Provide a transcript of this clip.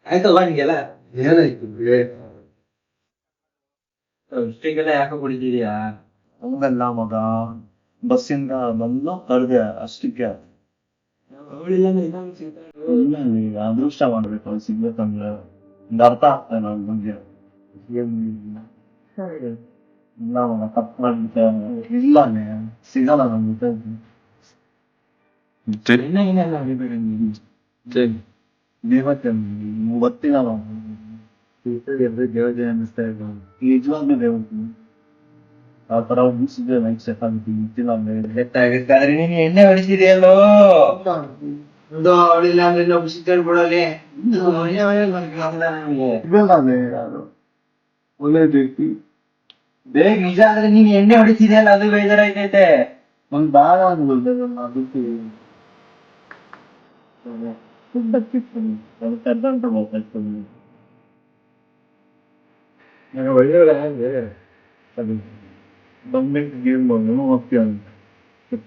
ಆಯ್ತಲ್ವಾ ನಿಂಗೆಲ್ಲ? ಏನಾಯ್ತು ಇಷ್ಟಿಗೆಲ್ಲ ಯಾಕೆ ಕುಡಿತಿದ್ಯಾ? ಹಂಗಲ್ಲ ಮಗ, ಬಸ್ಸಿಂದ ಬಂದು ಕಳ್ದೆ ಅಷ್ಟಕ್ಕೆ. ಅವಳಿಲ್ಲ ಅಂದ್ರೆ ಇನ್ನೊಂದು ಸಿಗ್ತಾಳು. ಇಲ್ಲ ನೀ ಅದೃಷ್ಟ ಮಾಡ್ಬೇಕು, ಅವ್ಳು ಸಿಗ್ಬೇಕಂದ್ರೆ ಒಂದು ಅರ್ಥ ಆಗ್ತಾ ಇಲ್ಲ ಅವ್ಳ ಬಗ್ಗೆ. ಇಲ್ಲ ಮಗ, ತಪ್ಪು ಮಾಡ್ಬಿಟ್ಟೆ. ಇಲ್ಲಾನೆ ಸಿಗಲ್ಲ ನನ್ ಜೊತೆ. ಇನ್ನೇನೆಲ್ಲ ಹೊಡಿಬೇಡ ನೀನು. ದೇವತೆ ಗೊತ್ತಿಲ್ಲ ದೇವತೆ ಅನ್ನಿಸ್ತಾ ಇದ್ದ ನಿಜವಾಗ್ಲೂ ದೇವತೆ ಆ ತರ ಮುಗಿಸಿದ್ರೆ ನೈಟ್ ಸೆಟ್ ಆಗುತ್ತೆ. ಗೊತ್ತಿಲ್ಲ ಗೊತ್ತಾಗುತ್ತೆ ನೀನು ಎಣ್ಣೆ ಹೊಡಿತಿದ್ಯಲ್ಲೋ. ಅವಳಿಲ್ಲ ಅಂದ್ರೆ ಇನ್ನೊಬ್ಬ ಸಿಗ್ತಾಳೆ ಬಿಡೋಲಿ. ಒಳ್ಳೆ ವ್ಯಕ್ತಿ ಬೇಗ ನಿಜ ಅಂದ್ರೆ ನೀನ್ ಎಣ್ಣೆ ಹೊಡಿತಿದ್ಯಲ್ಲ, ಅದು ಬೇಜಾರಾಯ್ತೈತೆ. ಒಂದ್ ಬಾಳ ಅದಕ್ಕೆ ಒಳ್ಳೆ ಹೇಗೆ ಅದು ಗೌರ್ಮೆಂಟ್ ಗೇಮ್ ಹೋಗ್ತೀಯ ಅಂತ